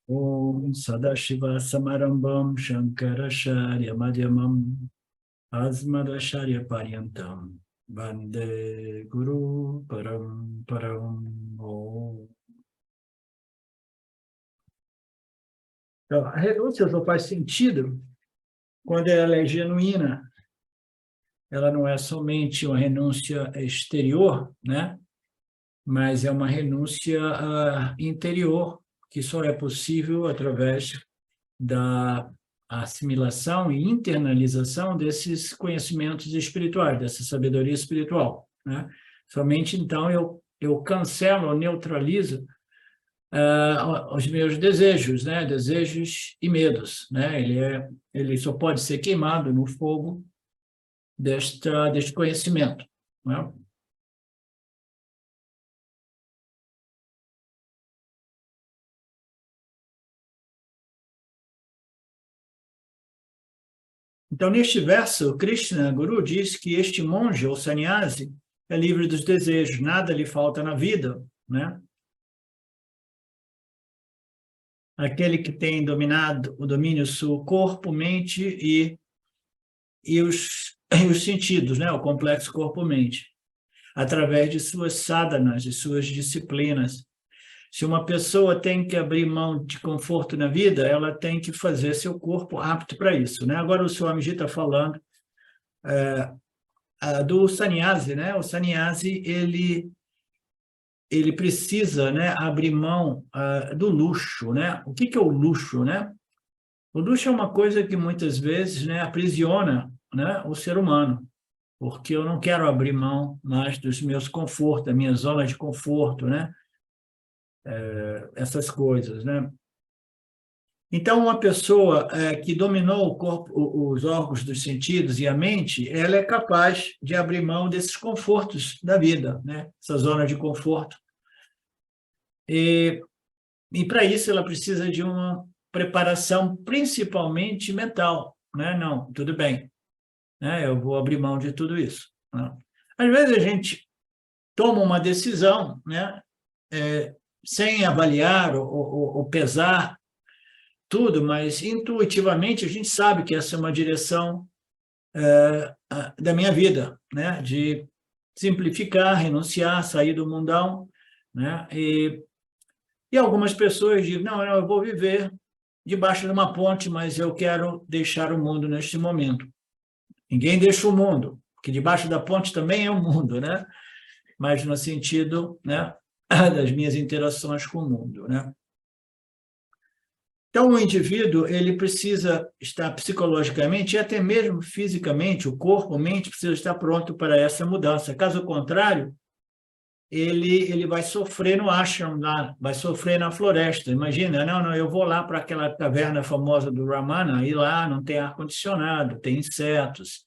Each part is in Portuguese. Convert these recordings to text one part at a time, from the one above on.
Om Sadashiva Samarambam Shankaracharya Madhyamam Asmadacharya Paryantam Vande Guru Paramparam Om. Então, a renúncia só faz sentido quando ela é genuína. Ela não é somente uma renúncia exterior, né? Mas é uma renúncia interior, que só é possível através da assimilação e internalização desses conhecimentos espirituais, dessa sabedoria espiritual, né? Somente então eu cancelo, neutralizo os meus desejos, né? Desejos e medos, né? Ele só pode ser queimado no fogo deste conhecimento, né? Então, neste verso, Krishna Guru diz que este monge, ou sannyasi, é livre dos desejos, nada lhe falta na vida, né? Aquele que tem dominado o domínio sobre o corpo, mente e os sentidos, né? O complexo corpo-mente, através de suas sadhanas, de suas disciplinas. Se uma pessoa tem que abrir mão de conforto na vida, ela tem que fazer seu corpo apto para isso, né? Agora o Swamiji está falando do sannyasi, né? O sannyasi, ele precisa, né, abrir mão do luxo, né? O que é o luxo, né? O luxo é uma coisa que muitas vezes, né, aprisiona, né, o ser humano, porque eu não quero abrir mão mais dos meus confortos, da minha zona de conforto, né? Essas coisas, né? Então, uma pessoa que dominou o corpo, os órgãos dos sentidos e a mente, ela é capaz de abrir mão desses confortos da vida, né? Essa zona de conforto. E para isso ela precisa de uma preparação principalmente mental, né? Não, tudo bem, né? Eu vou abrir mão de tudo isso, né? Às vezes a gente toma uma decisão, né? Sem avaliar ou pesar tudo, mas intuitivamente a gente sabe que essa é uma direção da minha vida, né? De simplificar, renunciar, sair do mundão, né? E algumas pessoas dizem, não, eu vou viver debaixo de uma ponte, mas eu quero deixar o mundo neste momento. Ninguém deixa o mundo, porque debaixo da ponte também é o mundo, né? Mas no sentido, né, das minhas interações com o mundo, né? Então, o indivíduo, ele precisa estar psicologicamente e até mesmo fisicamente, o corpo, a mente, precisa estar pronto para essa mudança. Caso contrário, ele vai sofrer no ashram lá, vai sofrer na floresta. Imagina, não, eu vou lá para aquela caverna famosa do Ramana, e lá não tem ar-condicionado, tem insetos,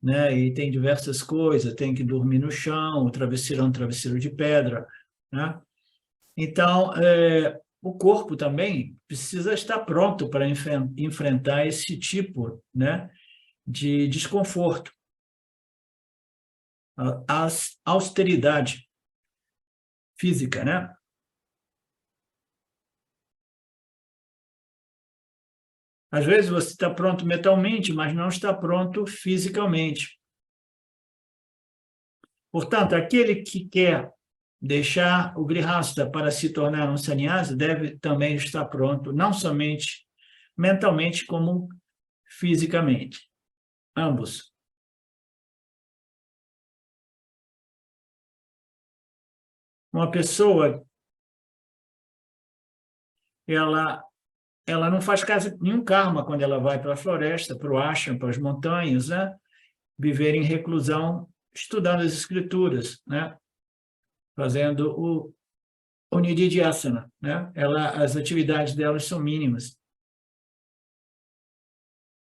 né? E tem diversas coisas, tem que dormir no chão, o travesseiro é um travesseiro de pedra, né? Então, o corpo também precisa estar pronto para enfrentar esse tipo, né, de desconforto. A austeridade física, né? Às vezes você está pronto mentalmente, mas não está pronto fisicamente. Portanto, aquele que quer deixar o grihasta para se tornar um sannyasi deve também estar pronto, não somente mentalmente, como fisicamente. Ambos. Uma pessoa, ela não faz caso nenhum karma quando ela vai para a floresta, para o ashram, para as montanhas, né? Viver em reclusão, estudando as escrituras, né? Fazendo o nididhyasana, né? As atividades delas são mínimas.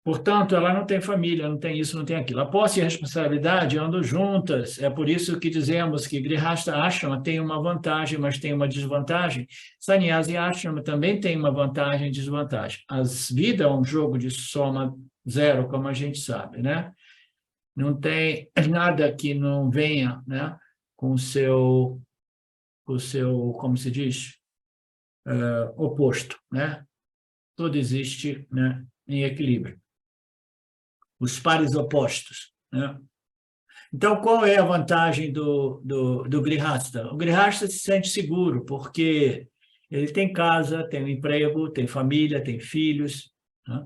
Portanto, ela não tem família, não tem isso, não tem aquilo. A posse e a responsabilidade andam juntas. É por isso que dizemos que Grihastha Ashrama tem uma vantagem, mas tem uma desvantagem. Sannyasi Ashrama também tem uma vantagem e desvantagem. A vida é um jogo de soma zero, como a gente sabe, né? Não tem nada que não venha, né, com o seu, como se diz, oposto, né? tudo existe, né, em equilíbrio. Os pares opostos, né? Então, qual é a vantagem do Grihasta? O Grihasta se sente seguro, porque ele tem casa, tem um emprego, tem família, tem filhos, né?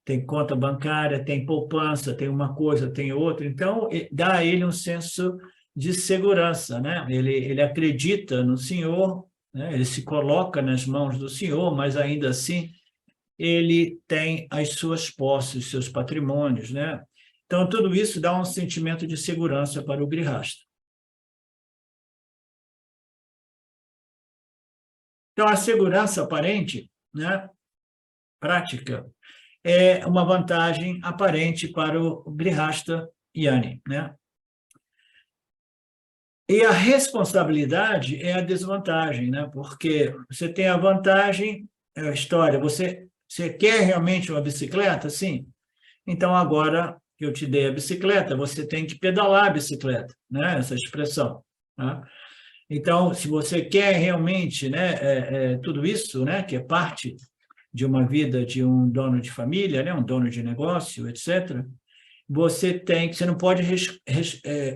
Tem conta bancária, tem poupança, tem uma coisa, tem outra. Então, dá a ele um senso de segurança, né? Ele acredita no Senhor, né? Ele se coloca nas mãos do Senhor, mas ainda assim ele tem as suas posses, seus patrimônios, né? Então, tudo isso dá um sentimento de segurança para o Grihasta. Então, a segurança aparente, né, prática, é uma vantagem aparente para o Grihasta Yani, né? E a responsabilidade é a desvantagem, né? Porque você tem a vantagem, é a história, você quer realmente uma bicicleta? Sim. Então, agora que eu te dei a bicicleta, você tem que pedalar a bicicleta, né? Essa expressão, tá? Então, se você quer realmente, né, tudo isso, né, que é parte de uma vida de um dono de família, né, um dono de negócio, etc., você não pode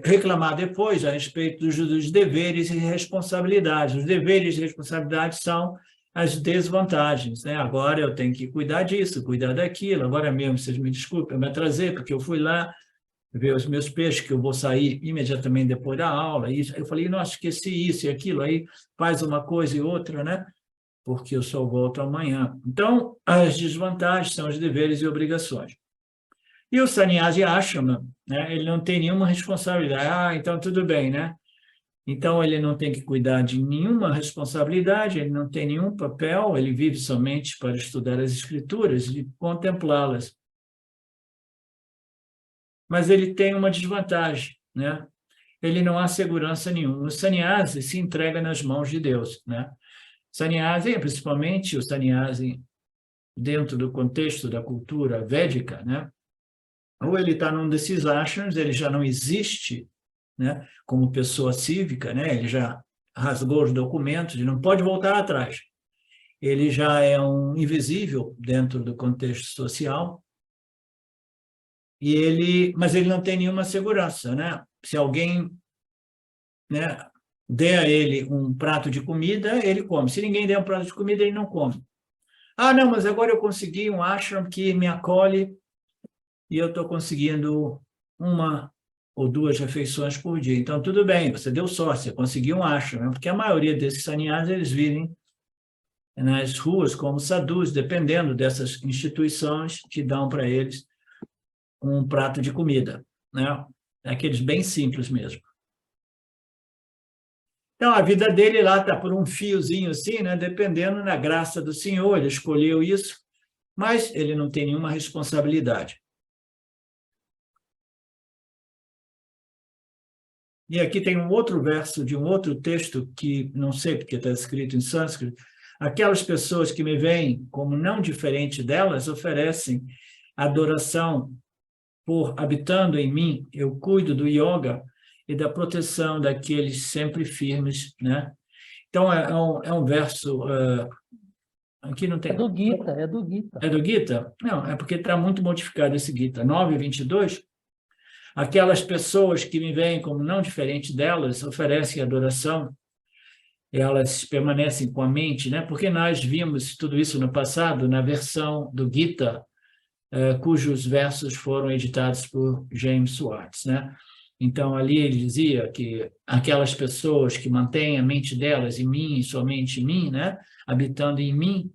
reclamar depois a respeito dos deveres e responsabilidades. Os deveres e responsabilidades são as desvantagens, né? Agora eu tenho que cuidar disso, cuidar daquilo. Agora mesmo, vocês me desculpem, eu me atrasei, porque eu fui lá ver os meus peixes, que eu vou sair imediatamente depois da aula. E eu falei, nossa, esqueci isso e aquilo. Aí faz uma coisa e outra, né? Porque eu só volto amanhã. Então, as desvantagens são os deveres e obrigações. E o sannyasi ashrama, né, ele não tem nenhuma responsabilidade. Ah, então tudo bem, né? Então, ele não tem que cuidar de nenhuma responsabilidade, ele não tem nenhum papel, ele vive somente para estudar as escrituras e contemplá-las. Mas ele tem uma desvantagem, né? Ele não há segurança nenhuma. O sannyasi se entrega nas mãos de Deus, né? Sannyasi, principalmente o sannyasi dentro do contexto da cultura védica, né? Ou ele está num desses ashrams, ele já não existe, né, como pessoa cívica, né? Ele já rasgou os documentos, ele não pode voltar atrás. Ele já é um invisível dentro do contexto social, mas ele não tem nenhuma segurança, né? Se alguém, né, der a ele um prato de comida, ele come. Se ninguém der um prato de comida, ele não come. Ah, não, mas agora eu consegui um ashram que me acolhe e eu estou conseguindo uma ou duas refeições por dia. Então, tudo bem, você deu sorte, você conseguiu um ashram, né? Porque a maioria desses sannyasins, eles vivem nas ruas como sadhus, dependendo dessas instituições que dão para eles um prato de comida, né? Aqueles bem simples mesmo. Então, a vida dele lá está por um fiozinho assim, né? Dependendo da graça do Senhor, ele escolheu isso, mas ele não tem nenhuma responsabilidade. E aqui tem um outro verso de um outro texto que não sei porque está escrito em sânscrito. Aquelas pessoas que me veem como não diferente delas oferecem adoração por habitando em mim. Eu cuido do yoga e da proteção daqueles sempre firmes, né? Então, é um verso... aqui não tem... É do Gita, é do Gita. É do Gita? Não, é porque está muito modificado esse Gita. 9:22. Aquelas pessoas que me veem como não diferente delas oferecem adoração, elas permanecem com a mente, né? Porque nós vimos tudo isso no passado, na versão do Gita, cujos versos foram editados por James Swartz, né? Então, ali ele dizia que aquelas pessoas que mantêm a mente delas em mim, somente em mim, né? Habitando em mim,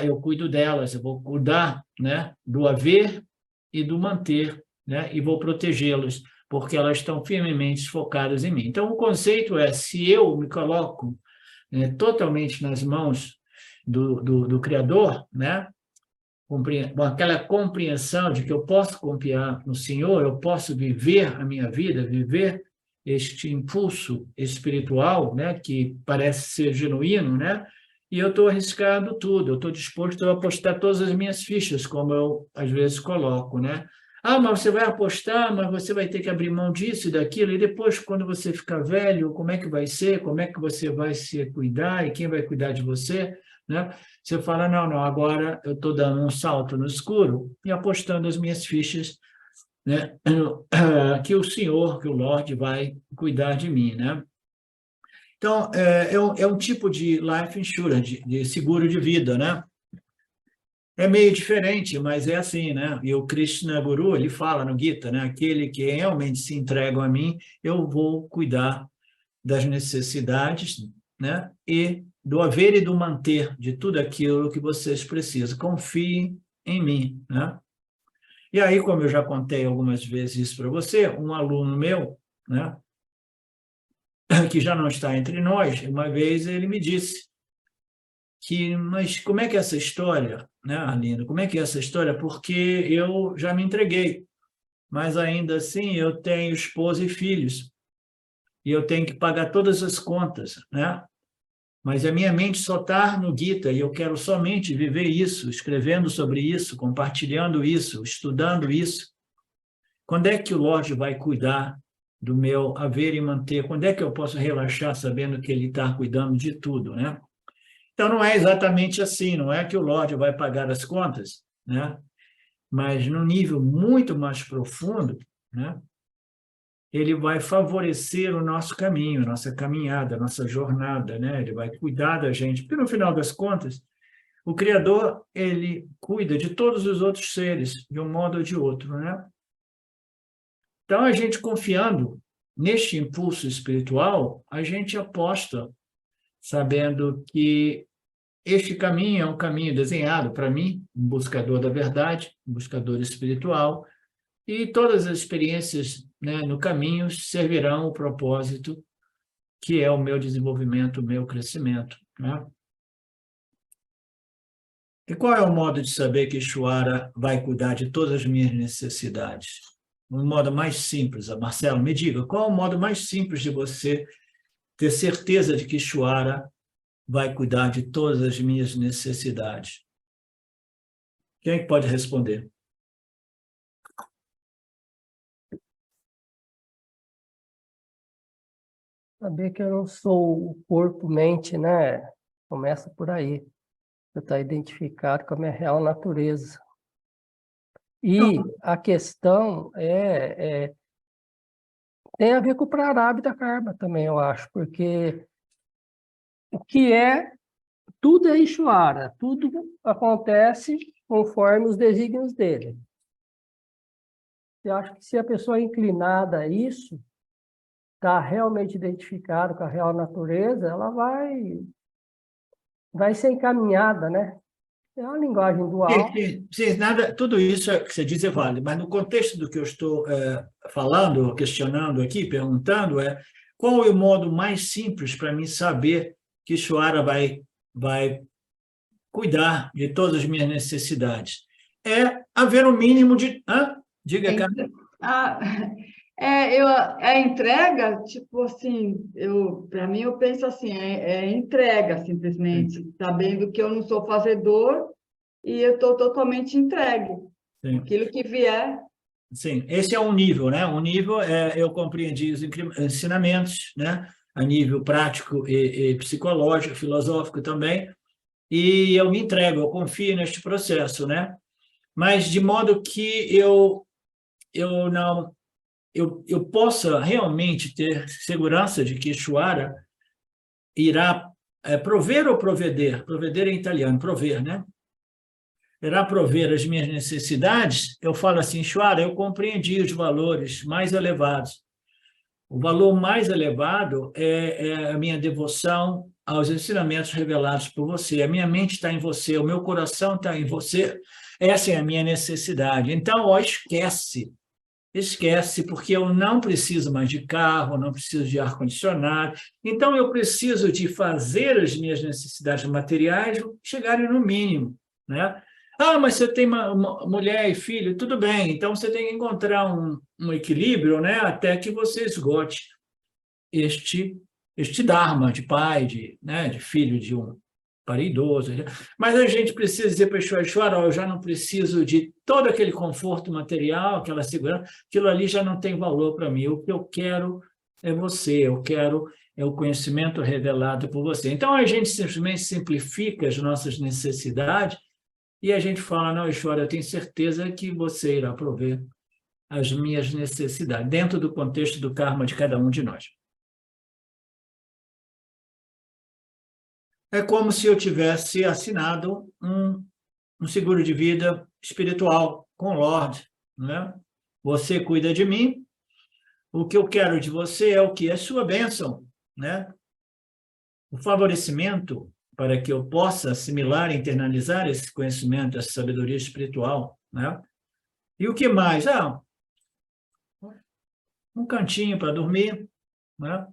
eu cuido delas, eu vou cuidar, né? Do haver e do manter, né? E vou protegê-los, porque elas estão firmemente focadas em mim. Então, o conceito é, se eu me coloco, né, totalmente nas mãos do Criador, né? Com aquela compreensão de que eu posso confiar no Senhor, eu posso viver a minha vida, viver este impulso espiritual, né? Que parece ser genuíno, né? E eu estou arriscando tudo, eu estou disposto a apostar todas as minhas fichas, como eu às vezes coloco, né? Ah, mas você vai apostar, mas você vai ter que abrir mão disso e daquilo, e depois, quando você ficar velho, como é que vai ser? Como é que você vai se cuidar? E quem vai cuidar de você? né? Você fala, não, agora eu estou dando um salto no escuro e apostando as minhas fichas, né? Que o Senhor, que o Lorde vai cuidar de mim, né? Então, é um tipo de life insurance, de seguro de vida, né? É meio diferente, mas é assim, né? E o Krishna Guru, ele fala no Gita, né? Aquele que realmente se entrega a mim, eu vou cuidar das necessidades, né? E do haver e do manter de tudo aquilo que vocês precisam. Confiem em mim, né? E aí, como eu já contei algumas vezes isso para você, um aluno meu, né? Que já não está entre nós, uma vez ele me disse mas como é que é essa história, né, Arlindo? Como é que é essa história? Porque eu já me entreguei, mas ainda assim eu tenho esposa e filhos, e eu tenho que pagar todas as contas, né? Mas a minha mente só está no Gita, e eu quero somente viver isso, escrevendo sobre isso, compartilhando isso, estudando isso. Quando é que o Lorde vai cuidar do meu haver e manter? Quando é que eu posso relaxar sabendo que Ele está cuidando de tudo, né? Então, não é exatamente assim, não é que o Lorde vai pagar as contas, né? Mas num nível muito mais profundo, né? Ele vai favorecer o nosso caminho, nossa caminhada, nossa jornada, né? Ele vai cuidar da gente, porque no final das contas, o Criador, ele cuida de todos os outros seres, de um modo ou de outro, né? Então, a gente confiando neste impulso espiritual, a gente aposta, sabendo que este caminho é um caminho desenhado para mim, um buscador da verdade, um buscador espiritual, e todas as experiências, né, no caminho servirão o propósito que é o meu desenvolvimento, o meu crescimento, né? E qual é o modo de saber que Ishvara vai cuidar de todas as minhas necessidades? O modo mais simples, Marcelo, me diga, qual é o modo mais simples de você ter certeza de que Ishvara vai cuidar de todas as minhas necessidades? Quem é que pode responder? Saber que eu não sou o corpo, mente, né? Começa por aí. Eu estou identificado com a minha real natureza. E a questão tem a ver com o Prarabdha Karma também, eu acho, porque o que tudo é Ishvara, tudo acontece conforme os desígnios dele. Eu acho que se a pessoa é inclinada a isso, está realmente identificado com a real natureza, ela vai ser encaminhada, né? É uma linguagem dual. Sim, nada, tudo isso que você diz é válido, mas no contexto do que eu estou falando, questionando aqui, perguntando, qual é o modo mais simples para mim saber que Ishvara vai cuidar de todas as minhas necessidades? É haver o mínimo de... Diga, Carmen. A entrega, tipo assim, para mim eu penso assim, entrega simplesmente, sabendo que eu não sou fazedor e eu estou totalmente entregue. Sim. Aquilo que vier. Sim, esse é um nível, né? Um nível eu compreendi os ensinamentos, né? A nível prático e psicológico, filosófico também, e eu me entrego, eu confio neste processo, né? Mas de modo que eu possa realmente ter segurança de que Ishvara irá prover ou proveder, proveder em italiano, prover, né? Irá prover as minhas necessidades, eu falo assim, Ishvara, eu compreendi os valores mais elevados. O valor mais elevado é a minha devoção aos ensinamentos revelados por você. A minha mente está em você, o meu coração está em você. Essa é a minha necessidade. Então, esquece, porque eu não preciso mais de carro, não preciso de ar-condicionado. Então, eu preciso de fazer as minhas necessidades materiais chegarem no mínimo, né? Mas você tem uma mulher e filho, tudo bem, então você tem que encontrar um equilíbrio, né, até que você esgote este dharma de pai, de filho de um idoso. Mas a gente precisa dizer para Ishvara, eu já não preciso de todo aquele conforto material, aquela segurança, aquilo ali já não tem valor para mim. O que eu quero é você, eu quero é o conhecimento revelado por você. Então, a gente simplesmente simplifica as nossas necessidades e a gente fala, não, Ishvara, eu tenho certeza que você irá prover as minhas necessidades, dentro do contexto do karma de cada um de nós. É como se eu tivesse assinado um seguro de vida espiritual com o Lorde, né? Você cuida de mim, o que eu quero de você é o que? É sua bênção, né? O favorecimento para que eu possa assimilar e internalizar esse conhecimento, essa sabedoria espiritual, né? E o que mais? Um cantinho para dormir, né?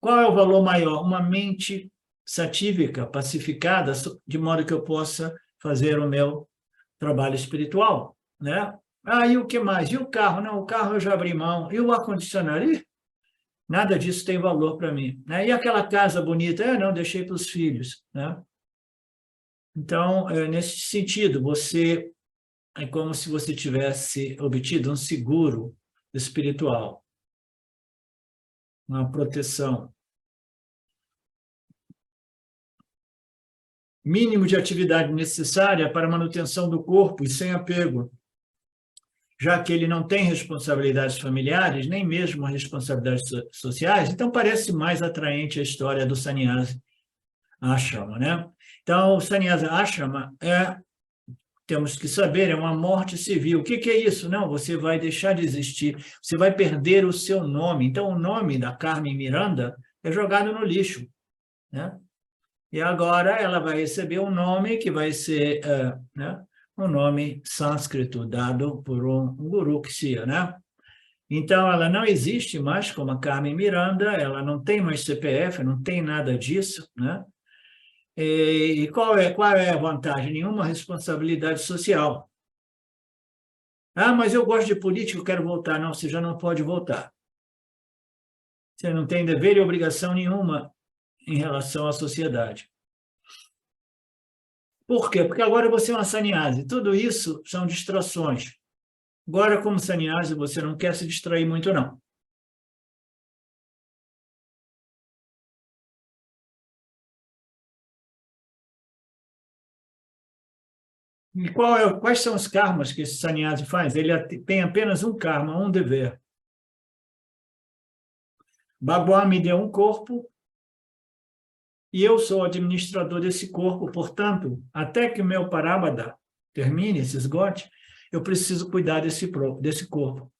Qual é o valor maior? Uma mente satívica, pacificada, de modo que eu possa fazer o meu trabalho espiritual, né? E o que mais? E o carro? Não, o carro eu já abri mão. E o ar-condicionado? Nada disso tem valor para mim, né? E aquela casa bonita? Não, deixei para os filhos, né? Então, nesse sentido, você é como se você tivesse obtido um seguro espiritual, uma proteção. Mínimo de atividade necessária para a manutenção do corpo e sem apego, já que ele não tem responsabilidades familiares, nem mesmo responsabilidades sociais, então parece mais atraente a história do sannyasi ashrama, né? Então, o sannyasi ashrama temos que saber, é uma morte civil. O que é isso? Não, você vai deixar de existir, você vai perder o seu nome. Então, o nome da Carmen Miranda é jogado no lixo, né? E agora ela vai receber um nome que vai ser um nome sânscrito dado por um guru Kshiya, né? Então, ela não existe mais como a Carmen Miranda, ela não tem mais CPF, não tem nada disso, né? E qual é a vantagem? Nenhuma responsabilidade social. Mas eu gosto de política, eu quero voltar. Não, você já não pode voltar. Você não tem dever e obrigação nenhuma em relação à sociedade. Por quê? Porque agora você é uma sannyasi. Tudo isso são distrações. Agora, como sannyasi, você não quer se distrair muito, não. E quais são os karmas que esse sannyasi faz? Ele tem apenas um karma, um dever. Bhagwan me deu um corpo e eu sou o administrador desse corpo, portanto, até que o meu parabada termine, se esgote, eu preciso cuidar desse corpo.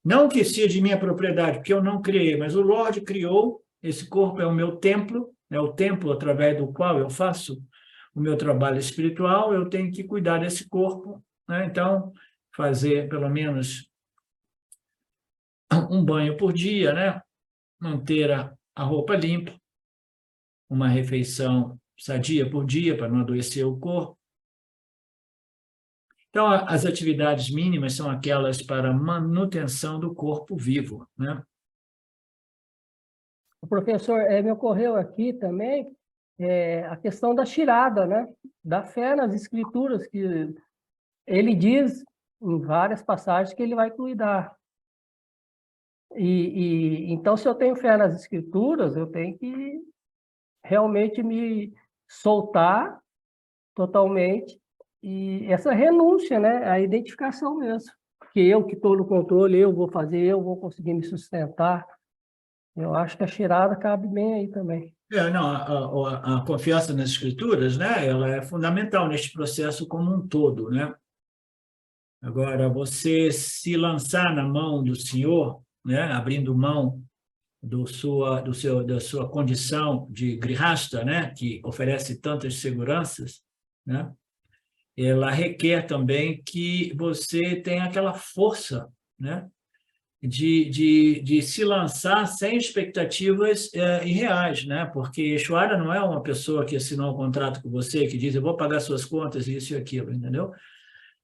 Não que seja de minha propriedade, porque eu não criei, mas o Lorde criou, esse corpo é o meu templo, é o templo através do qual eu faço o meu trabalho espiritual, eu tenho que cuidar desse corpo, né? Então, fazer pelo menos um banho por dia, né? Manter a roupa limpa, uma refeição sadia por dia para não adoecer o corpo. Então, as atividades mínimas são aquelas para manutenção do corpo vivo, né? O professor, me ocorreu aqui também a questão da tirada, né? Da fé nas escrituras, que ele diz em várias passagens que ele vai cuidar. Então, se eu tenho fé nas escrituras, eu tenho que realmente me soltar totalmente, e essa renúncia, né? A identificação mesmo. Que eu que estou no controle, eu vou fazer, eu vou conseguir me sustentar. Eu acho que a tirada cabe bem aí também. Não, a confiança nas escrituras, né? Ela é fundamental neste processo como um todo, né? Agora, você se lançar na mão do Senhor, né? Abrindo mão da sua condição de grihasta, né? Que oferece tantas seguranças, né? Ela requer também que você tenha aquela força, né? De se lançar sem expectativas irreais, né? Porque Ishvara não é uma pessoa que assinou um contrato com você, que diz, eu vou pagar suas contas, isso e aquilo, entendeu?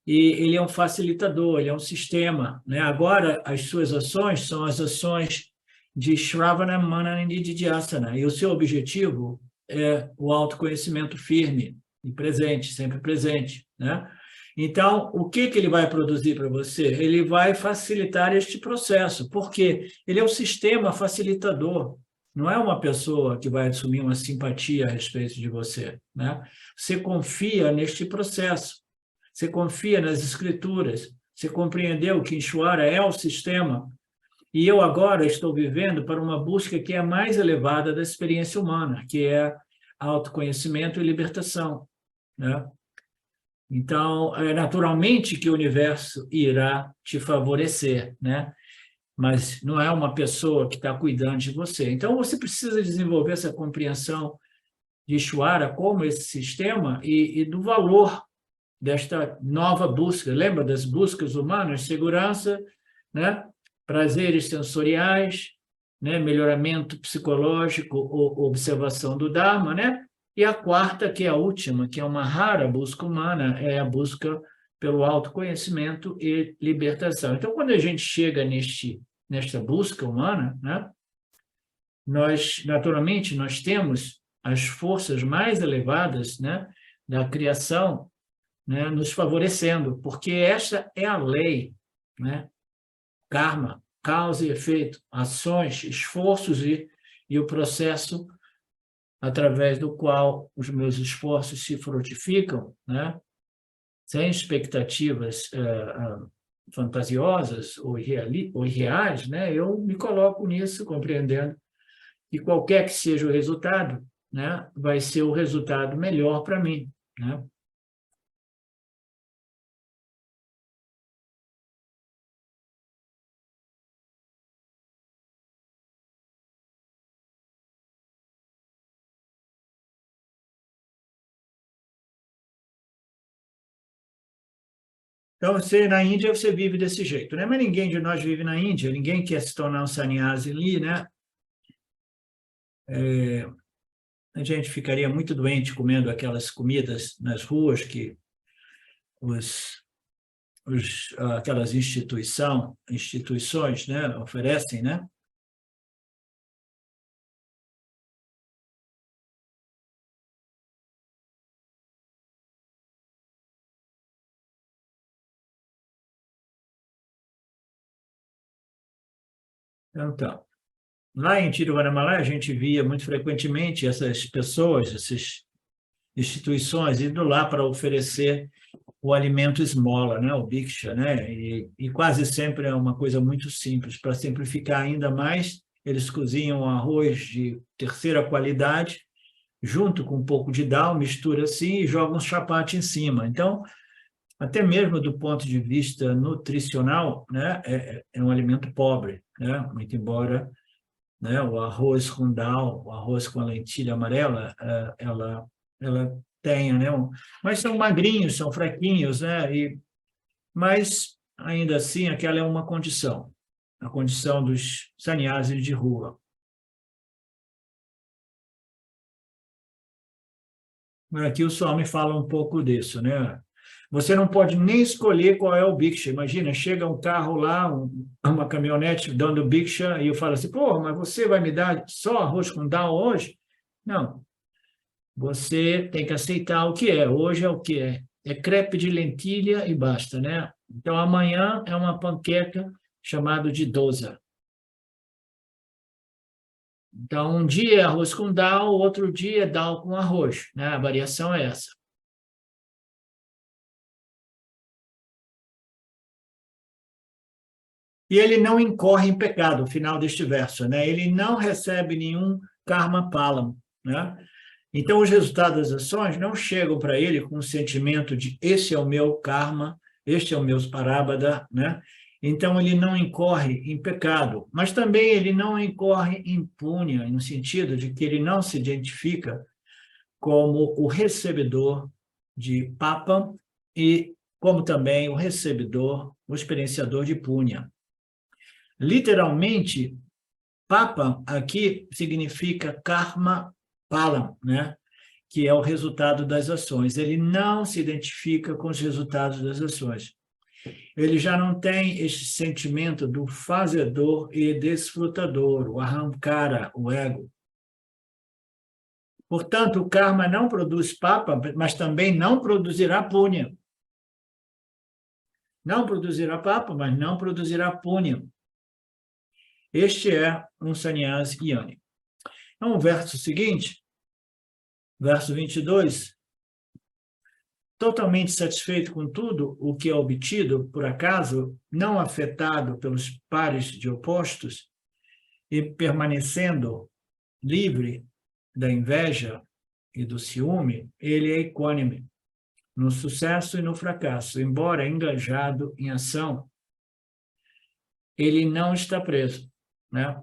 E ele é um facilitador, ele é um sistema, né? Agora, as suas ações são as ações de Shravana, Manana e Nididhyasana, e o seu objetivo é o autoconhecimento firme e presente, sempre presente, né? Então, o que ele vai produzir para você? Ele vai facilitar este processo, porque ele é o sistema facilitador, não é uma pessoa que vai assumir uma simpatia a respeito de você, né? Você confia neste processo, você confia nas escrituras, você compreendeu que Ishwara é o sistema, e eu agora estou vivendo para uma busca que é a mais elevada da experiência humana, que é autoconhecimento e libertação, né? Então, é naturalmente que o universo irá te favorecer, né? Mas não é uma pessoa que está cuidando de você. Então, você precisa desenvolver essa compreensão de Ishwara como esse sistema e do valor desta nova busca. Lembra das buscas humanas? Segurança, né? Prazeres sensoriais, né? Melhoramento psicológico, observação do Dharma, né? E a quarta, que é a última, que é uma rara busca humana, é a busca pelo autoconhecimento e libertação. Então, quando a gente chega nesta busca humana, né? Naturalmente, nós temos as forças mais elevadas, né? Da criação, né? Nos favorecendo, porque esta é a lei, né? Karma, causa e efeito, ações, esforços e o processo através do qual os meus esforços se frutificam, né? Sem expectativas fantasiosas ou irreais, né? Eu me coloco nisso, compreendendo que qualquer que seja o resultado, né? Vai ser o resultado melhor para mim, né? Então, na Índia, você vive desse jeito, né? Mas ninguém de nós vive na Índia, ninguém quer se tornar um sannyasi ali, né? A gente ficaria muito doente comendo aquelas comidas nas ruas que aquelas instituições, né, oferecem, né? Então, lá em Tiruvannamalai, a gente via muito frequentemente essas pessoas, essas instituições indo lá para oferecer o alimento esmola, né, o bhiksha, né? E quase sempre é uma coisa muito simples. Para simplificar ainda mais, eles cozinham arroz de terceira qualidade, junto com um pouco de dal, mistura assim e joga um chapati em cima. Então, até mesmo do ponto de vista nutricional, né, é um alimento pobre, né? Muito embora, né, o arroz com dal, o arroz com a lentilha amarela, ela tenha, né, mas são magrinhos, são fraquinhos, né, mas ainda assim aquela é uma condição, a condição dos sannyasis de rua. Aqui o Swami fala um pouco disso, né? Você não pode nem escolher qual é o Bhiksha. Imagina, chega um carro lá, uma caminhonete dando Bhiksha, e eu falo assim, pô, mas você vai me dar só arroz com dal hoje? Não. Você tem que aceitar o que é. Hoje é o que é. É crepe de lentilha e basta, né? Então, amanhã é uma panqueca chamada de dosa. Então, um dia é arroz com dal, outro dia é dal com arroz, né? A variação é essa. E ele não incorre em pecado, o final deste verso, né? Ele não recebe nenhum karma palam, né? Então, os resultados das ações não chegam para ele com o sentimento de esse é o meu karma, este é o meu parabada, né? Então, ele não incorre em pecado, mas também ele não incorre em punya, no sentido de que ele não se identifica como o recebedor de papam e como também o recebedor, o experienciador de punya. Literalmente, papam aqui significa karma palam, né? Que é o resultado das ações. Ele não se identifica com os resultados das ações. Ele já não tem esse sentimento do fazedor e desfrutador, o ahamkara, o ego. Portanto, o karma não produz papa, mas também não produzirá punya. Não produzirá papa, mas não produzirá punha. Este é um sannyasi yani. Então, o verso seguinte, verso 22, totalmente satisfeito com tudo o que é obtido, por acaso, não afetado pelos pares de opostos e permanecendo livre da inveja e do ciúme, ele é equânime no sucesso e no fracasso. Embora engajado em ação, ele não está preso, né?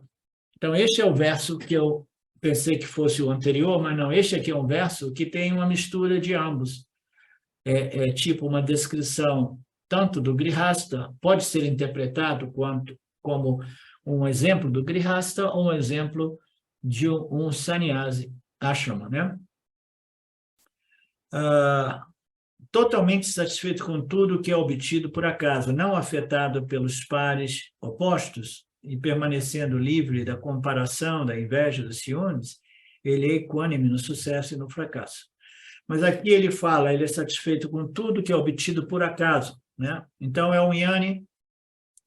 Então, este é o verso que eu pensei que fosse o anterior, mas não, este aqui é um verso que tem uma mistura de ambos. É tipo uma descrição tanto do Grihasta, pode ser interpretado como um exemplo do Grihasta ou um exemplo de um sannyasi ashrama, né? Totalmente satisfeito com tudo que é obtido por acaso, não afetado pelos pares opostos e permanecendo livre da comparação, da inveja, dos ciúmes, ele é equânime no sucesso e no fracasso. Mas aqui ele fala, ele é satisfeito com tudo que é obtido por acaso, né? Então é um yani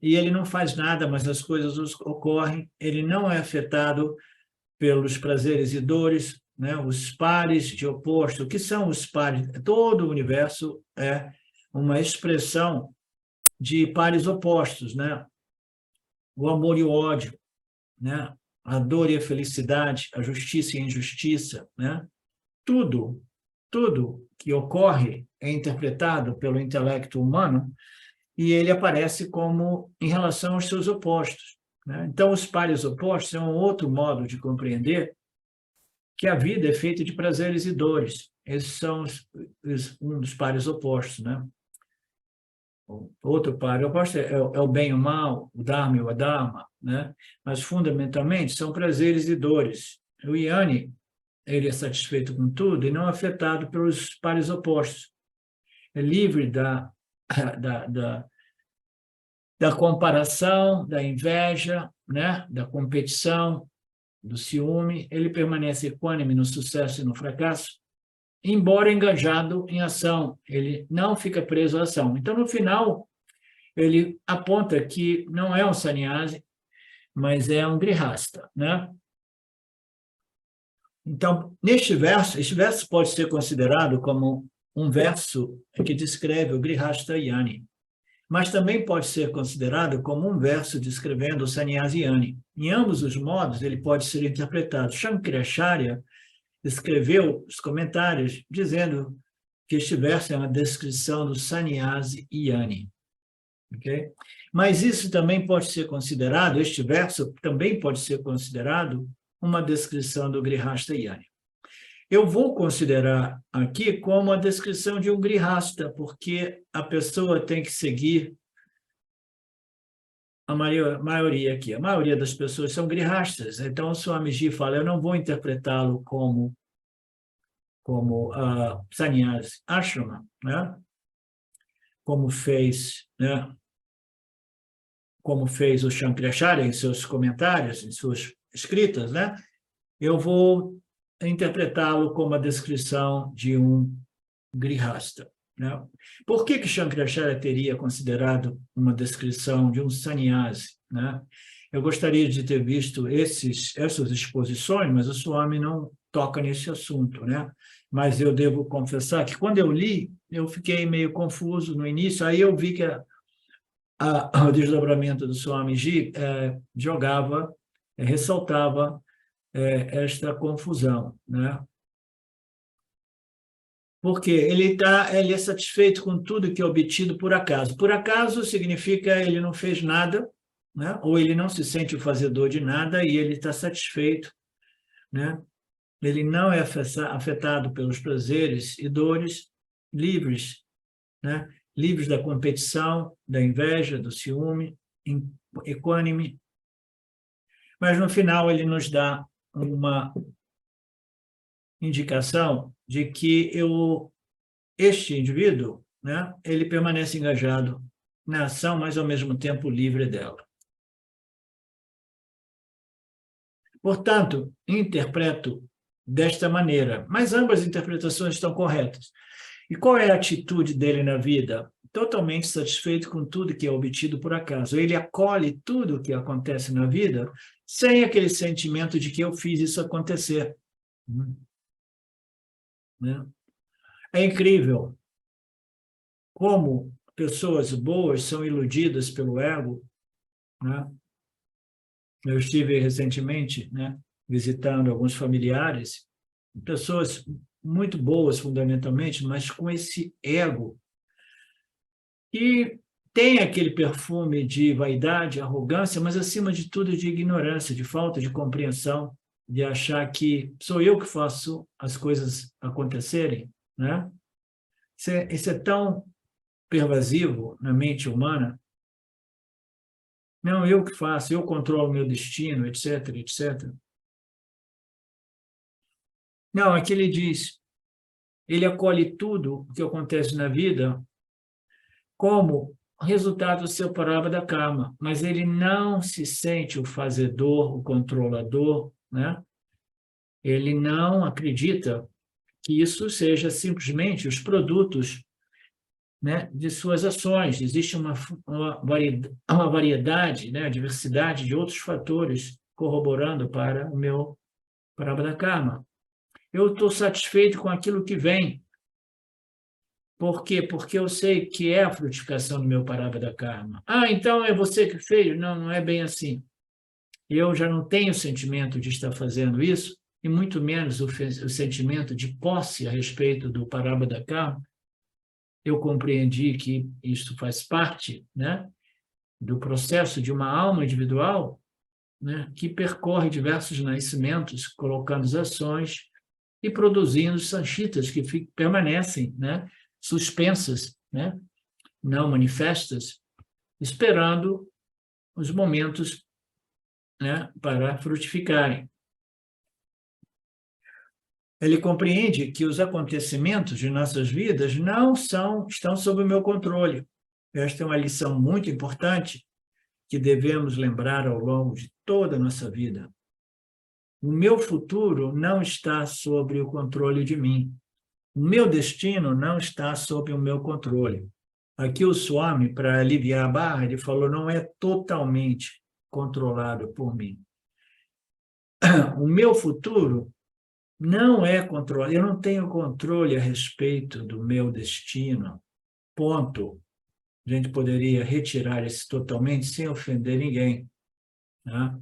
e ele não faz nada, mas as coisas ocorrem, ele não é afetado pelos prazeres e dores, né? Os pares de oposto. O que são os pares? Todo o universo é uma expressão de pares opostos, né? O amor e o ódio, né? A dor e a felicidade, a justiça e a injustiça, né? Tudo que ocorre é interpretado pelo intelecto humano e ele aparece como em relação aos seus opostos, né? Então, os pares opostos é um outro modo de compreender que a vida é feita de prazeres e dores. Esses são um dos pares opostos, né? Outro par oposto é o bem e o mal, o dharma e o adharma, né? Mas, fundamentalmente, são prazeres e dores. O yani, ele é satisfeito com tudo e não afetado pelos pares opostos. É livre da comparação, da inveja, né? Da competição, do ciúme. Ele permanece equânime no sucesso e no fracasso, embora engajado em ação. Ele não fica preso à ação. Então, no final, ele aponta que não é um sannyasi, mas é um grihasta, né? Então, este verso pode ser considerado como um verso que descreve o Grihasta Yani, mas também pode ser considerado como um verso descrevendo o Sannyasi Yani. Em ambos os modos, ele pode ser interpretado. Shankaracharya escreveu os comentários dizendo que este verso é uma descrição do Sannyasi Yani. Okay? Mas isso também pode ser considerado, este verso também pode ser considerado uma descrição do Grihasta Yani. Eu vou considerar aqui como a descrição de um Grihasta, porque a pessoa tem que seguir a maioria aqui. A maioria das pessoas são Grihastas, então o Swamiji fala, eu não vou interpretá-lo como sannyasi ashrama, né? Como fez o Shankaracharya em seus comentários, em suas escritas, né? Eu vou interpretá-lo como a descrição de um grihasta, né? Por que Shankaracharya teria considerado uma descrição de um sannyasi, né? Eu gostaria de ter visto essas exposições, mas o Swami não toca nesse assunto, né? Mas eu devo confessar que quando eu li, eu fiquei meio confuso no início, aí eu vi que o desdobramento do Swamiji ressaltava esta confusão, né? Porque ele é satisfeito com tudo que é obtido por acaso. Por acaso significa ele não fez nada, né? Ou ele não se sente o fazedor de nada e ele está satisfeito, né? Ele não é afetado pelos prazeres e dores, livres, né? Livres da competição, da inveja, do ciúme, equânime. Mas, no final, ele nos dá uma indicação de que este indivíduo, né, ele permanece engajado na ação, mas, ao mesmo tempo, livre dela. Portanto, interpreto desta maneira, mas ambas as interpretações estão corretas. E qual é a atitude dele na vida? totalmente satisfeito com tudo que é obtido por acaso. Ele acolhe tudo o que acontece na vida sem aquele sentimento de que eu fiz isso acontecer. Né? É incrível como pessoas boas são iludidas pelo ego. Né? Eu estive recentemente, né, visitando alguns familiares, pessoas muito boas fundamentalmente, mas com esse ego que tem aquele perfume de vaidade, arrogância, mas acima de tudo de ignorância, de falta de compreensão, de achar que sou eu que faço as coisas acontecerem, né? Isso é tão pervasivo na mente humana. Não, eu que faço, eu controlo meu destino, etc, etc. Não, aqui ele diz, ele acolhe tudo o que acontece na vida como resultado do seu prarabdha karma, mas ele não se sente o fazedor, o controlador, né? Ele não acredita que isso seja simplesmente os produtos, né, de suas ações. Existe uma variedade, né, a diversidade de outros fatores corroborando para o meu prarabdha karma. Eu estou satisfeito com aquilo que vem. Por quê? Porque eu sei que é a frutificação do meu prarabdha karma. Ah, então é você que fez? Não, não é bem assim. Eu já não tenho o sentimento de estar fazendo isso, e muito menos o sentimento de posse a respeito do prarabdha karma. Eu compreendi que isso faz parte, né, do processo de uma alma individual, né, que percorre diversos nascimentos, colocando as ações e produzindo sanchitas que permanecem, né, suspensas, né, não manifestas, esperando os momentos, né, para frutificarem. Ele compreende que os acontecimentos de nossas vidas não estão sob o meu controle. Esta é uma lição muito importante que devemos lembrar ao longo de toda a nossa vida. O meu futuro não está sob o controle de mim. O meu destino não está sob o meu controle. Aqui o Swami, para aliviar a barra, ele falou, não é totalmente controlado por mim. O meu futuro não é controle, eu não tenho controle a respeito do meu destino, ponto. A gente poderia retirar isso totalmente sem ofender ninguém. Né?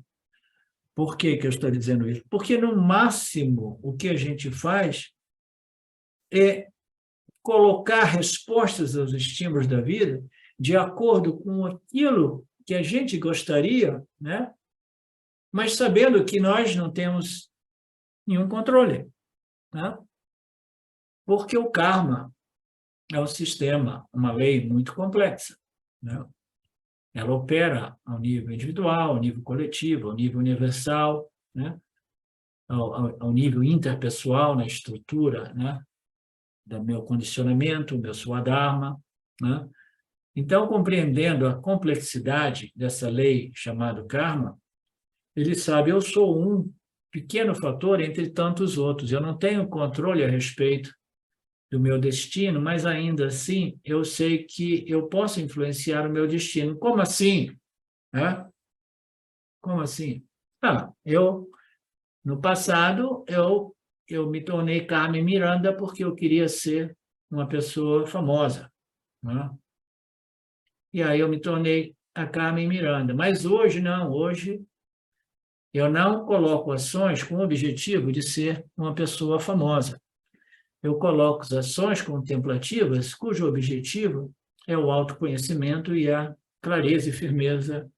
Por que eu estou dizendo isso? Porque, no máximo, o que a gente faz é colocar respostas aos estímulos da vida de acordo com aquilo que a gente gostaria, né? Mas sabendo que nós não temos nenhum controle. Né? Porque o karma é um sistema, uma lei muito complexa. Né? Ela opera ao nível individual, ao nível coletivo, ao nível universal, né? ao nível interpessoal, na estrutura, né, do meu condicionamento, do meu swadharma. Né? Então, compreendendo a complexidade dessa lei chamada karma, ele sabe, eu sou um pequeno fator entre tantos outros. Eu não tenho controle a respeito do meu destino, mas ainda assim eu sei que eu posso influenciar o meu destino. Como assim? Como assim? No passado, eu me tornei Carmen Miranda porque eu queria ser uma pessoa famosa. Né? E aí eu me tornei a Carmen Miranda. Mas hoje não, hoje eu não coloco ações com o objetivo de ser uma pessoa famosa. Eu coloco as ações contemplativas cujo objetivo é o autoconhecimento e a clareza e firmeza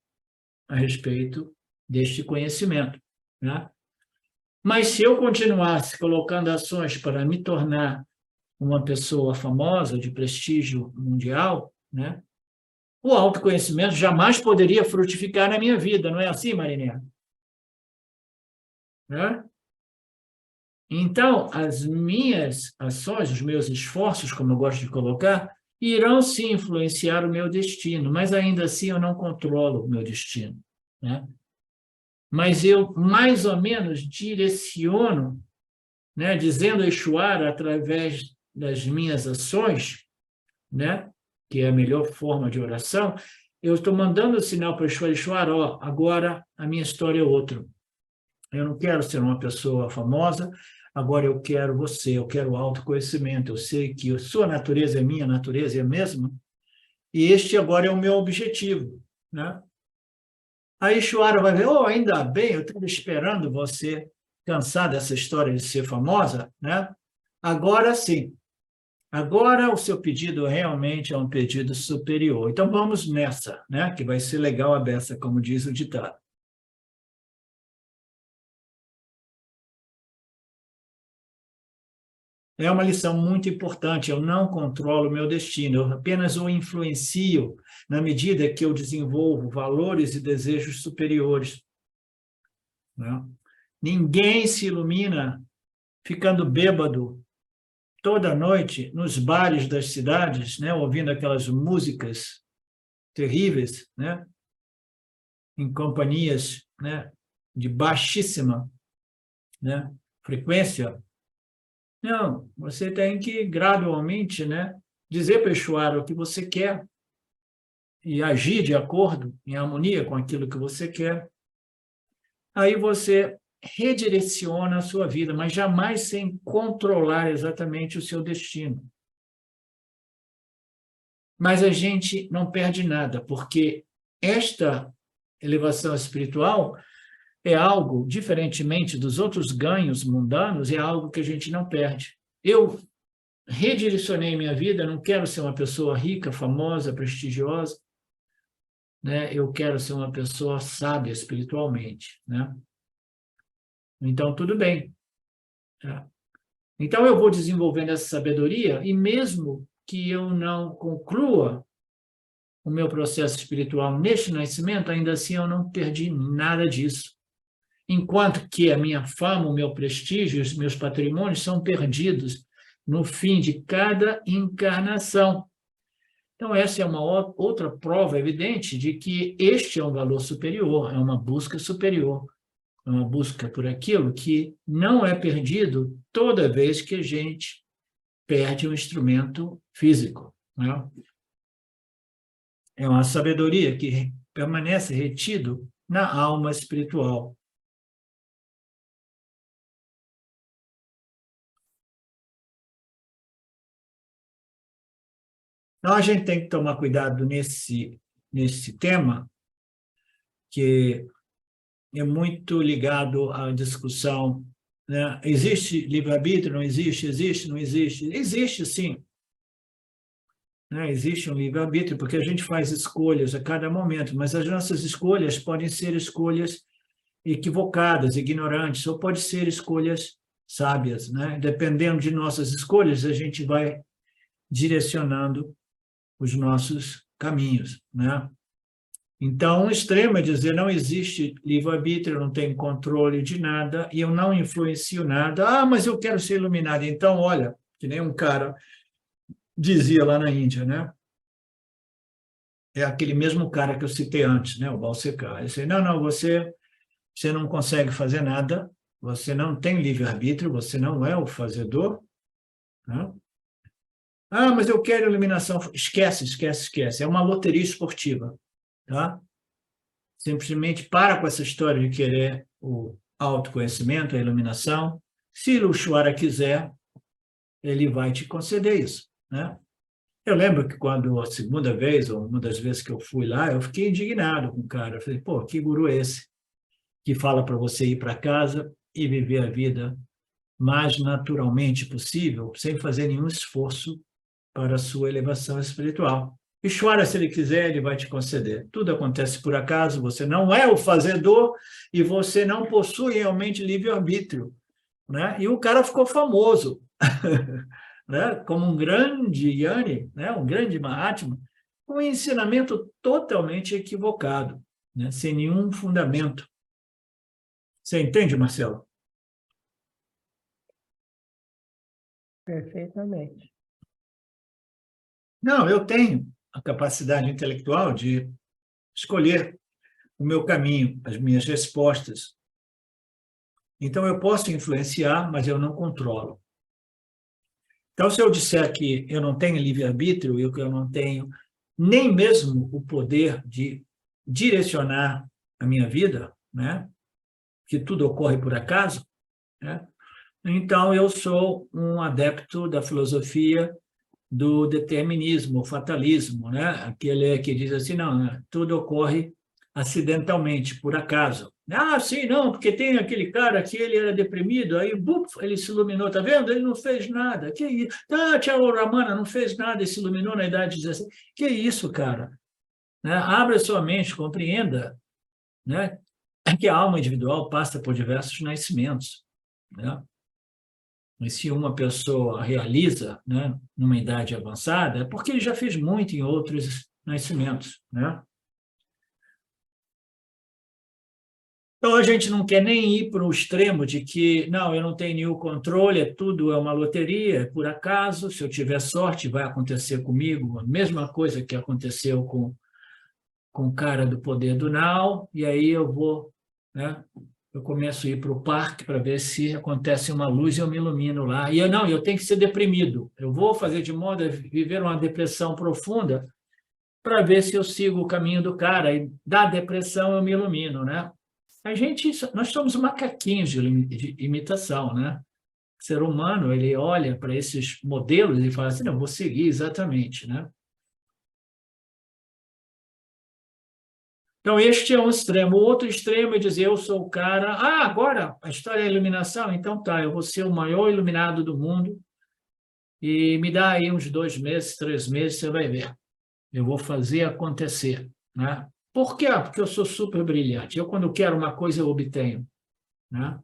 a respeito deste conhecimento. Né? Mas se eu continuasse colocando ações para me tornar uma pessoa famosa, de prestígio mundial, né, o autoconhecimento jamais poderia frutificar na minha vida, não é assim, Marinês? Né? Então, as minhas ações, os meus esforços, como eu gosto de colocar, irão sim influenciar o meu destino, mas ainda assim eu não controlo o meu destino. Né? Mas eu, mais ou menos, direciono, né, dizendo a Ishvara através das minhas ações, né, que é a melhor forma de oração, eu estou mandando o sinal para o Ishvara, ó, agora a minha história é outra. Eu não quero ser uma pessoa famosa, agora eu quero você, eu quero autoconhecimento, eu sei que a sua natureza é minha natureza, é a mesma, e este agora é o meu objetivo, né? Aí Ishvara vai ver, oh, ainda bem, eu estava esperando você cansar dessa história de ser famosa, né? Agora sim, agora o seu pedido realmente é um pedido superior. Então vamos nessa, né? Que vai ser legal a beça, como diz o ditado. É uma lição muito importante. Eu não controlo o meu destino, eu apenas o influencio na medida que eu desenvolvo valores e desejos superiores, né? Ninguém se ilumina ficando bêbado toda noite nos bares das cidades, né? Ouvindo aquelas músicas terríveis, né? Em companhias, né? De baixíssima, né? frequência. Não, você tem que gradualmente, né, dizer para o Ishvara o que você quer e agir de acordo, em harmonia com aquilo que você quer. Aí você redireciona a sua vida, mas jamais sem controlar exatamente o seu destino. Mas a gente não perde nada, porque esta elevação espiritual é algo, diferentemente dos outros ganhos mundanos, é algo que a gente não perde. Eu redirecionei minha vida, não quero ser uma pessoa rica, famosa, prestigiosa, né? Eu quero ser uma pessoa sábia espiritualmente, né? Então, tudo bem. Tá? Então, eu vou desenvolvendo essa sabedoria e mesmo que eu não conclua o meu processo espiritual neste nascimento, ainda assim eu não perdi nada disso. Enquanto que a minha fama, o meu prestígio, os meus patrimônios são perdidos no fim de cada encarnação. Então, essa é uma outra prova evidente de que este é um valor superior, é uma busca superior, é uma busca por aquilo que não é perdido toda vez que a gente perde um instrumento físico, né? É uma sabedoria que permanece retido na alma espiritual. Então, a gente tem que tomar cuidado nesse tema, que é muito ligado à discussão, né? Existe livre-arbítrio? Não existe? Existe? Não existe? Existe, sim. Né? Existe um livre-arbítrio, porque a gente faz escolhas a cada momento, mas as nossas escolhas podem ser escolhas equivocadas, ignorantes, ou pode ser escolhas sábias, né? Dependendo de nossas escolhas, a gente vai direcionando os nossos caminhos, né? Então, o extremo é dizer, não existe livre-arbítrio, eu não tenho controle de nada, e eu não influencio nada. Ah, mas eu quero ser iluminado. Então, olha, que nem um cara dizia lá na Índia, né? É aquele mesmo cara que eu citei antes, né? O Balsekar. Ele disse, não, você não consegue fazer nada, você não tem livre-arbítrio, você não é o fazedor, né? Ah, mas eu quero iluminação. Esquece, esquece, esquece. É uma loteria esportiva, tá? Simplesmente para com essa história de querer o autoconhecimento, a iluminação. Se o Ishvara quiser, ele vai te conceder isso, né? Eu lembro que quando a segunda vez, ou uma das vezes que eu fui lá, eu fiquei indignado com o cara. Eu falei, pô, que guru é esse que fala para você ir para casa e viver a vida mais naturalmente possível, sem fazer nenhum esforço para a sua elevação espiritual. Ishvara, se ele quiser, ele vai te conceder. Tudo acontece por acaso, você não é o fazedor e você não possui realmente livre-arbítrio, né? E o cara ficou famoso, né? Como um grande Jnani, né? Um grande Mahatma, com um ensinamento totalmente equivocado, né? Sem nenhum fundamento. Você entende, Marcelo? Perfeitamente. Não, eu tenho a capacidade intelectual de escolher o meu caminho, as minhas respostas. Então, eu posso influenciar, mas eu não controlo. Então, se eu disser que eu não tenho livre-arbítrio e que eu não tenho nem mesmo o poder de direcionar a minha vida, né? Que tudo ocorre por acaso, né? Então, eu sou um adepto da filosofia do determinismo, o fatalismo, né? Aquele que diz assim, não, né? Tudo ocorre acidentalmente, por acaso. Ah, sim, não, porque tem aquele cara que ele era deprimido, aí buf, ele se iluminou, tá vendo? Ele não fez nada. Que isso? Ah, Tchau Ramana não fez nada e se iluminou na idade de 16. Que isso, cara? Né? Abra sua mente, compreenda, né? Que a alma individual passa por diversos nascimentos, né? E se uma pessoa realiza, né, numa idade avançada, é porque ele já fez muito em outros nascimentos, né? Então, a gente não quer nem ir para o extremo de que, não, eu não tenho nenhum controle, tudo é uma loteria, é por acaso, se eu tiver sorte, vai acontecer comigo, a mesma coisa que aconteceu com o cara do Poder do Now, e aí eu vou, né? Eu começo a ir para o parque para ver se acontece uma luz e eu me ilumino lá. E eu tenho que ser deprimido. Eu vou fazer de modo a viver uma depressão profunda para ver se eu sigo o caminho do cara. E da depressão eu me ilumino, né? Nós somos macaquinhos de imitação, né? O ser humano, ele olha para esses modelos e fala assim, não, vou seguir exatamente, né? Então, este é um extremo. O outro extremo é dizer, eu sou o cara... Ah, agora a história é a iluminação? Então tá, eu vou ser o maior iluminado do mundo e me dá aí uns 2 meses, 3 meses, você vai ver. Eu vou fazer acontecer, né? Por quê? Porque eu sou super brilhante. Eu, quando quero uma coisa, eu obtenho, né?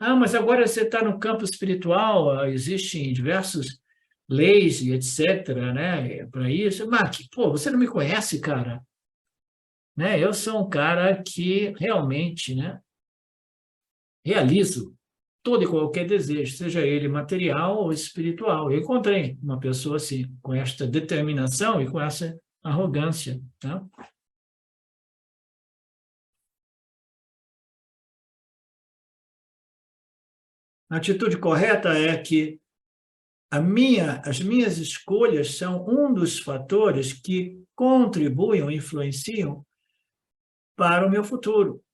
Ah, mas agora você está no campo espiritual, existem diversas leis e etc., né? Para isso. Mas, pô, você não me conhece, cara? Né? Eu sou um cara que realmente, né, realizo todo e qualquer desejo, seja ele material ou espiritual. Eu encontrei uma pessoa assim, com esta determinação e com essa arrogância, né? A atitude correta é que as minhas escolhas são um dos fatores que contribuem ou influenciam para o meu futuro.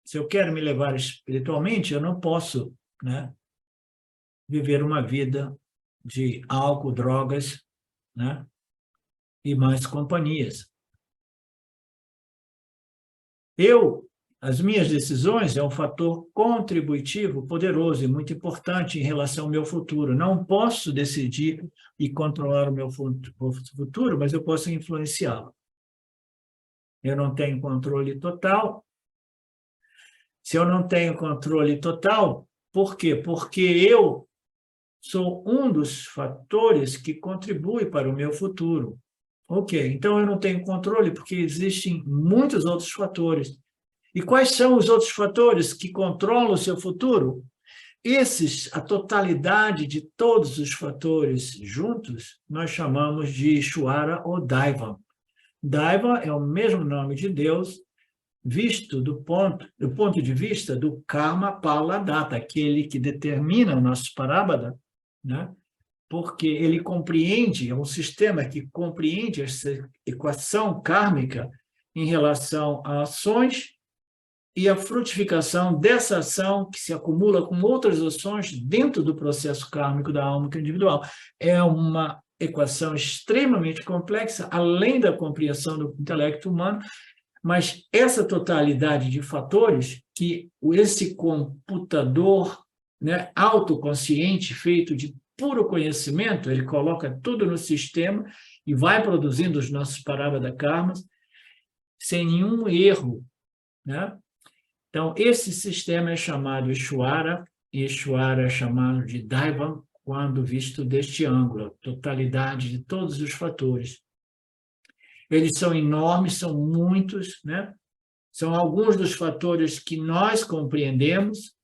Se eu quero me levar espiritualmente, eu não posso, né, viver uma vida de álcool, drogas, né, e mais companhias. As minhas decisões é um fator contributivo poderoso e muito importante em relação ao meu futuro. Não posso decidir e controlar o meu futuro, mas eu posso influenciá-lo. Eu não tenho controle total. Se eu não tenho controle total, por quê? Porque eu sou um dos fatores que contribui para o meu futuro. Ok, então eu não tenho controle porque existem muitos outros fatores. E quais são os outros fatores que controlam o seu futuro? A totalidade de todos os fatores juntos, nós chamamos de Ishvara ou Daiva. Daiva é o mesmo nome de Deus, visto do ponto de vista do Karma Pala Data, aquele que determina o nosso Parabhada, né? Porque ele compreende, é um sistema que compreende essa equação kármica em relação a ações e a frutificação dessa ação que se acumula com outras ações dentro do processo kármico da alma individual. É uma equação extremamente complexa, além da compreensão do intelecto humano, mas essa totalidade de fatores que esse computador, né, autoconsciente, feito de puro conhecimento, ele coloca tudo no sistema e vai produzindo os nossos parabhada karmas sem nenhum erro, né? Então, esse sistema é chamado Ishvara, e Ishvara é chamado de Daiva, quando visto deste ângulo, a totalidade de todos os fatores. Eles são enormes, são muitos, né? São alguns dos fatores que nós compreendemos,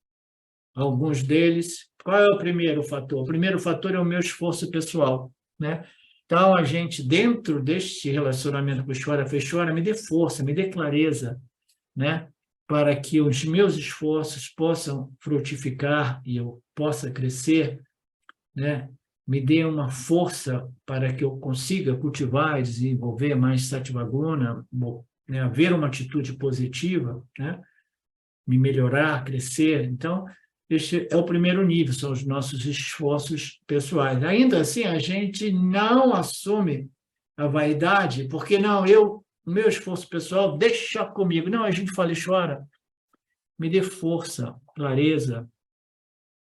alguns deles. Qual é o primeiro fator? O primeiro fator é o meu esforço pessoal, né? Então, a gente, dentro deste relacionamento com o Ishvara, me dê força, me dê clareza, né? Para que os meus esforços possam frutificar e eu possa crescer né, me dê uma força para que eu consiga cultivar e desenvolver mais Sattva Guna, né, haver uma atitude positiva, né, me melhorar, crescer. Então, este é o primeiro nível, são os nossos esforços pessoais. Ainda assim, a gente não assume a vaidade, porque não, o meu esforço pessoal, deixa comigo. Não, a gente fala, chora, me dê força, clareza,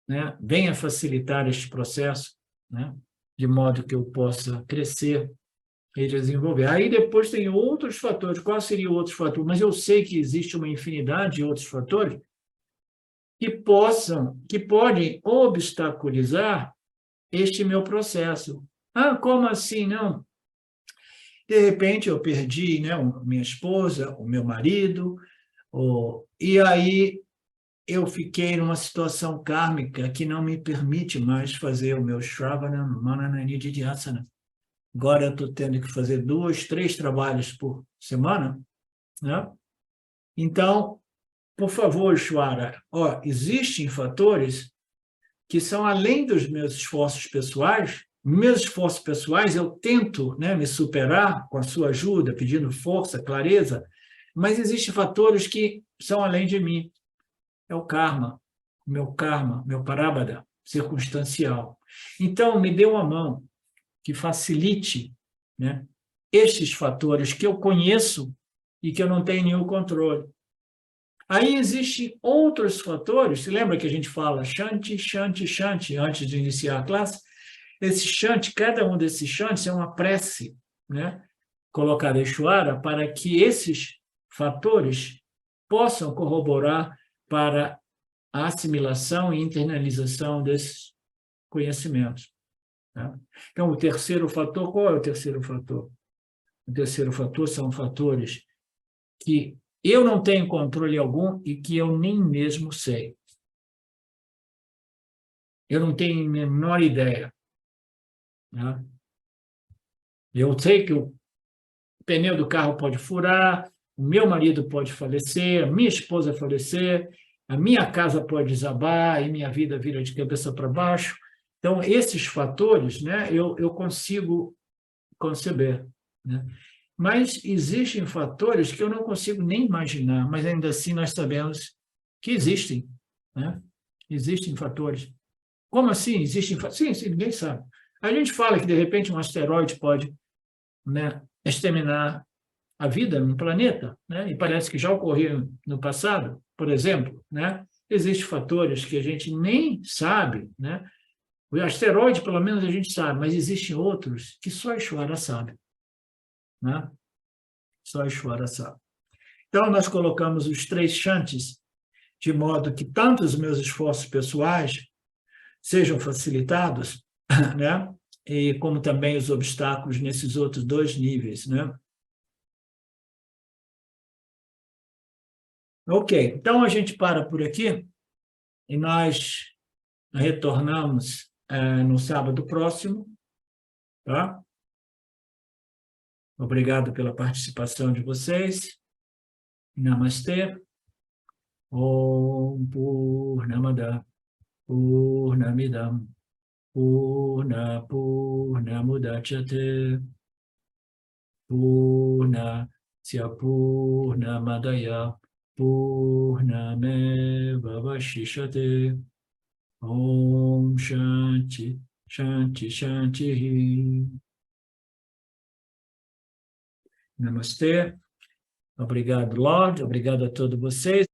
né? Venha facilitar este processo, né? De modo que eu possa crescer e desenvolver. Aí depois tem outros fatores. Quais seriam outros fatores? Mas eu sei que existe uma infinidade de outros fatores que podem obstaculizar este meu processo. Ah, como assim? Não. De repente eu perdi, né, minha esposa, o meu marido, e aí eu fiquei numa situação kármica que não me permite mais fazer o meu Shravana Manana Nididhyasana. Agora eu estou tendo que fazer 2, 3 trabalhos por semana, né? Então, por favor, Ishwara, existem fatores que são além dos meus esforços pessoais. Meus esforços pessoais eu tento, né, me superar com a sua ajuda, pedindo força, clareza, mas existem fatores que são além de mim. É o karma, meu parabada circunstancial. Então, me dê uma mão que facilite, né, estes fatores que eu conheço e que eu não tenho nenhum controle. Aí existem outros fatores, se lembra que a gente fala Shanti, Shanti, Shanti, antes de iniciar a classe? Esse Shanti, cada um desses Shantis é uma prece, né, colocada em Ishwara para que esses fatores possam corroborar para a assimilação e internalização desses conhecimentos. Tá? Então, o terceiro fator, qual é o terceiro fator? O terceiro fator são fatores que eu não tenho controle algum e que eu nem mesmo sei. Eu não tenho a menor ideia. Né? Eu sei que o pneu do carro pode furar, o meu marido pode falecer, a minha esposa falecer, a minha casa pode desabar e minha vida vira de cabeça para baixo. Então, esses fatores, né, eu consigo conceber. Né? Mas existem fatores que eu não consigo nem imaginar, mas ainda assim nós sabemos que existem. Né? Existem fatores. Como assim? Existem fatores? Sim, ninguém sabe. A gente fala que, de repente, um asteroide pode, né, exterminar a vida no planeta, né? E parece que já ocorreu no passado, por exemplo, né? Existem fatores que a gente nem sabe, né? O asteroide, pelo menos, a gente sabe, mas existem outros que só a Ishvara sabe, né? Só a Ishvara sabe. Então, nós colocamos os 3 Shantis de modo que tanto os meus esforços pessoais sejam facilitados, né? E como também os obstáculos nesses outros 2 níveis, né? Ok, então a gente para por aqui e nós retornamos no sábado próximo, tá? Obrigado pela participação de vocês. Namastê. Om Purnamada Purnamidam Purnamudachyate Purnasya Purnamadaya Purnameva Vashishate. Om Shanti, Shanti, Shanti. Namastê. Obrigado, Lorde. Obrigado a todos vocês.